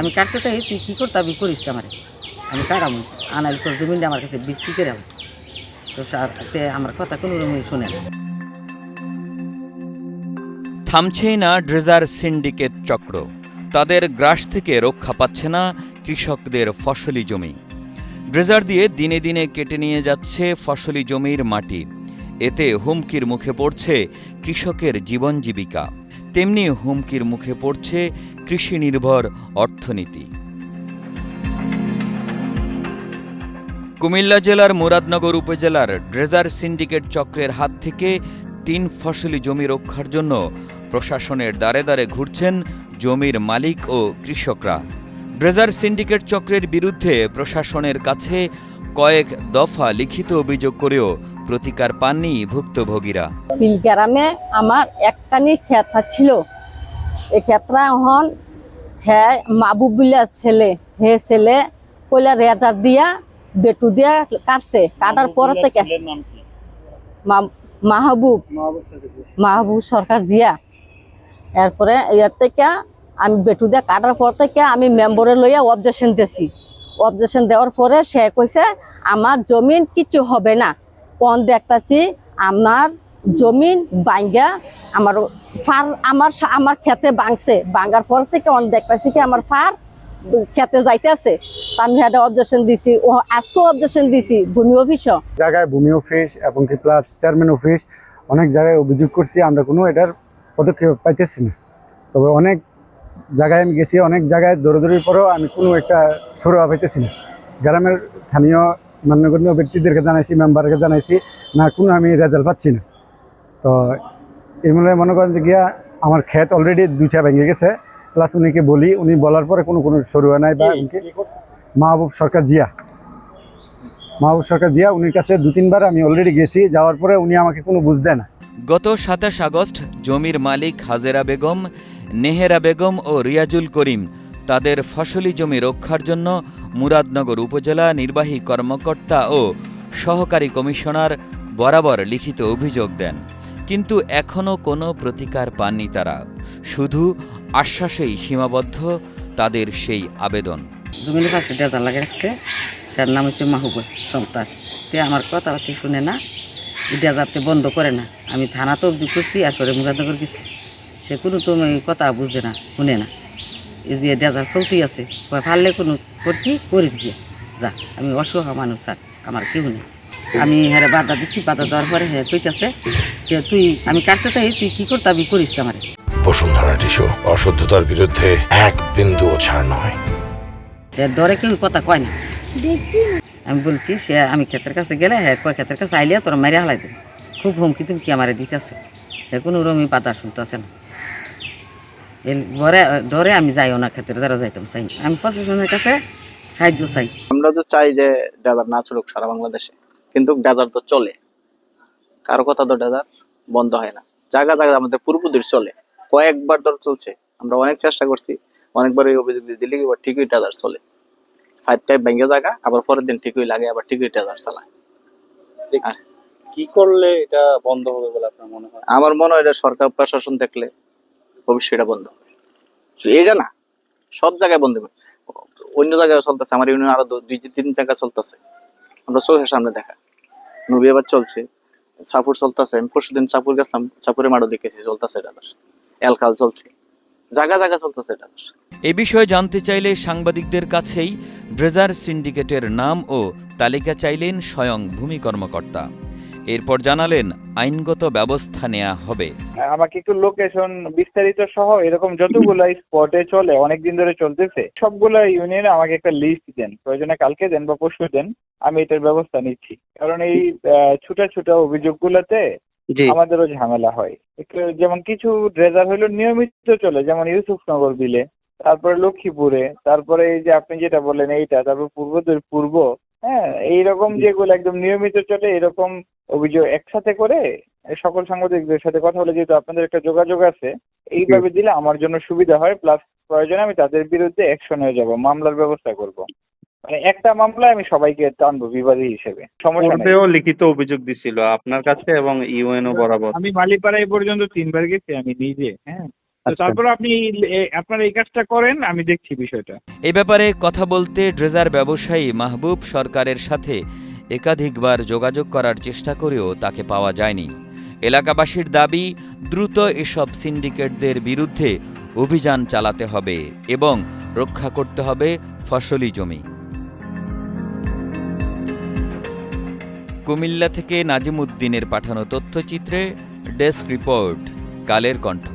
আমি কাটতে চাই, তুই কী করতে আমি করিস আমার, আমি কাটাম, আনাইল তোর জমিনটা আমার কাছে বিক্রি করে আম। তো সাথে আমার কথা কোনো রকমই শুনে না। থামছেই না ড্রেজার সিন্ডিকেট চক্র। তাদের গ্রাস থেকে রক্ষা পাচ্ছে না কৃষকদের ফসলি জমি। ড্রেজার দিয়ে দিনে দিনে কেটে নিয়ে যাচ্ছে ফসলি জমির মাটি। এতে হুমকির মুখে পড়ছে কৃষকের জীবন জীবিকা, তেমনি হুমকির মুখে পড়ছে কৃষি নির্ভর অর্থনীতি। কুমিল্লা জেলার মুরাদনগর উপজেলার ড্রেজার সিন্ডিকেট চক্রের হাত থেকে ৩ ফসলি জমি রক্ষার জন্য প্রশাসনের দ্বারে দ্বারে ঘুরছেন জমির মালিক ও কৃষকরা। ড্রেজার সিন্ডিকেট চক্রের বিরুদ্ধে প্রশাসনের কাছে কয়েক দফা লিখিত অভিযোগ করেও প্রতিকার পাননি ভুক্তভোগীরা। বিলগ্রামে আমার একখানি ক্ষেত ছিল, এই ক্ষেতটা এখন হ্যাঁ মাহবুব বিলাস ছেলে, হে ছেলে কইলা রেজার দিয়া বেটু দিয়া কাটছে, কাটার পরে থেকে মাহবুব সরকার জিয়া। এরপরে ইয়ার থেকে আমি বেটু দিয়া কাটার পর থেকে আমি মেম্বরে লইয়া অবজেকশন দিয়েছি। অবজেকশন দেওয়ার পরে সে কইছে আমার জমিন কিছু হবে না। কোন দেখতাছি আমার জমিন ভাঙ্গা আমার ফার আমার খেতে ভাঙছে, ভাঙার পর থেকে অন দেখতাছি কি আমার ফার খেতে যাইতেছে। আমি একটা অবজেকশন দিছি, ও আজকেও অবজেকশন দিছি ভূমি অফিসও। জায়গায় ভূমি অফিস এবং কি প্লাস চেয়ারম্যান অফিস অনেক জায়গায় অভিযোগ করছি, আমরা কোনো এটার পদক্ষেপ পাইতেছি না। তবে অনেক জায়গায় আমি গেছি, অনেক জায়গায় দৌড়াদৌড়ির পরেও আমি কোনো একটা সরোয়া পাইতেছি না। গ্রামের স্থানীয় মান্যগণ্য ব্যক্তিদেরকে জানাইছি, মেম্বারকে জানাইছি, না কোনো আমি রেজাল্ট পাচ্ছি না। তো এর মনে করেন যে গিয়া আমার ক্ষেত অলরেডি 2টা ভেঙে গেছে, প্লাস উনিকে বলি, উনি বলার পরে কোনো সরুয়া নাই। বা মাহবুব সরকার জিয়া উনির কাছে 2-3 বার আমি অলরেডি গেছি, যাওয়ার পরে উনি আমাকে কোনো বুঝ দেয় না। গত 27 আগস্ট জমির মালিক হাজেরা বেগম, নেহেরা বেগম ও রিয়াজুল করিম তাদের ফসলি জমি রক্ষার জন্য মুরাদনগর উপজেলা নির্বাহী কর্মকর্তা ও সহকারী কমিশনার বরাবর লিখিত অভিযোগ দেন, কিন্তু এখনও কোনো প্রতিকার পাননি তারা। শুধু আশ্বাসেই সীমাবদ্ধ তাদের সেই আবেদন। জমিনের পাশে ডেজার লাগে রাখছে, তার নাম হচ্ছে মাহবুব সন্তাস। তে আমার কথাবার্তা শুনে না, ডেজারতে বন্ধ করে না। আমি থানাতে অভিযোগ করছি, এরপরে মুরাদনগর গেছি, সে কোনো তুমি কথা বুঝে না, শুনে না। এই যে ডেজার চলতি আছে, পারলে কোনো করছি করিস গিয়ে যা, আমি অসহায় মানুষ স্যার, আমার কেউ নেই। আমি হ্যাঁ বাধা দিচ্ছি, বাধা দেওয়ার পরে হ্যাঁ কইতেছে যে তুই আমি কাটতে চাই, তুই কী করতে আমি করিস আমার। বসুন্ধরা টিস্যু অশুদ্ধতার বিরুদ্ধে এক বিন্দুও ছাড় নয়। ডরে কেউ কথা কয় না। আমি বলছি সে আমি ক্ষেতের কাছে গেলে হ্যাঁ কয় ক্ষেতের কাছে আইলে তোরা মেরে হালাই দেবে, খুব হুমকি তুমকি আমার দিতেছে। সে কোনো রকমই বাধা শুনতেছে না। ধরে আমি যাইও না, ক্ষেতের দ্বারা যাইতাম চাই। আমি প্রশাসনের কাছে সাহায্য চাই। আমরা তো চাই যে ডেজার্ট না চলুক সারা বাংলাদেশে, কিন্তু ডেজার্ট তো চলে, কারো কথা তো ডেজার্ট বন্ধ হয় না। জায়গা জায়গা আমাদের পূর্বদের চলে, কয়েকবার ধর চলছে। আমরা অনেক চেষ্টা করছি, অনেকবার এই অভিযোগ দিলে ঠিকই ডেজার্ট চলে। 5 টাইপ ব্যাঙ্গে জায়গা, আবার পরের দিন ঠিকই লাগে, আবার ঠিকই ডেজার্ট চালায়। কি করলে এটা বন্ধ হবে বলে আপনার মনে হয়? আমার মনে হয় এটা সরকার প্রশাসন দেখলে ভবিষ্যৎ এটা বন্ধ হবে। এটা না, সব জায়গায় বন্ধ হবে। অন্য জায়গায় চলতেছে, আমার ইউনিয়ন আরো 2-3 জায়গায় চলতেছে, আমরা চোখের সামনে দেখা। নবী আবার চলছে, চাপুর চলতেছে। আমি পরশুদিন চাপুর গেছিলাম, চাপুরের মাঠও দেখেছি চলতেছে এটা। এলকাল চলছে, জায়গা জায়গা চলতেছে এটা। এ বিষয়ে জানতে চাইলে সাংবাদিকদের কাছেই ড্রেজার সিন্ডিকেটের নাম ও তালিকা চাইলেন স্বয়ং ভূমি কর্মকর্তা। এরপর জানালেন আইনগত ব্যবস্থা নেওয়া হবে। আমাকে একটু লোকেশন বিস্তারিত সহ এরকম যতগুলা স্পটে চলে, অনেকদিন ধরে চলতেছে, সবগুলা ইউনিয়নে আমাকে একটা লিস্ট দেন, প্রয়োজনে কালকে দেন বা পরশু দেন, আমি এটার ব্যবস্থা নিচ্ছি। কারণ এই ছোটা ছোটা অভিযোগগুলোতে আমাদেরও ঝামেলা হয়। যেমন কিছু ড্রেজার হইলো নিয়মিত চলে, যেমন ইউসুফনগর বিলে, তারপরে লক্ষ্মীপুরে, তারপরে এই যে আপনি যেটা বললেন এইটা, তারপর পূর্ব, হ্যাঁ, এইরকম যেগুলো একদম নিয়মিত চলে, এরকম অভিযোগ একসাথে করে সকল সাংবাদিকদের সাথে কথা বলে, যেহেতু আপনাদের একটা যোগাযোগ আছে, এইভাবে দিলে আমার জন্য সুবিধা হয়। প্লাস প্রয়োজনে আমি তাদের বিরুদ্ধে অ্যাকশন হয়ে যাব, মামলার ব্যবস্থা করব। মানে একটা মামলায় আমি সবাইকে টানবো বিবাদী হিসেবে, সমস্যা নেই। লিখিত অভিযোগ দিছিল আপনার কাছে এবং ইউএনও বরাবর। আমি মালিপাড়া এই পর্যন্ত 3 বার গেছি আমি নিজে। হ্যাঁ, আচ্ছা। তারপর আপনি আপনার এই কাজটা করেন, আমি দেখছি বিষয়টা। এ ব্যাপারে কথা বলতে ড্রেজার ব্যবসায়ী মাহবুব সরকারের সাথে একাধিকবার যোগাযোগ করার চেষ্টা করেও তাকে পাওয়া যায়নি। এলাকাবাসীর দাবি, দ্রুত এসব সিন্ডিকেটদের বিরুদ্ধে অভিযান চালাতে হবে এবং রক্ষা করতে হবে ফসলি জমি। কুমিল্লা থেকে নাজিমুদ্দিনের পাঠানো তথ্যচিত্রে ডেস্ক রিপোর্ট, কালের কণ্ঠ।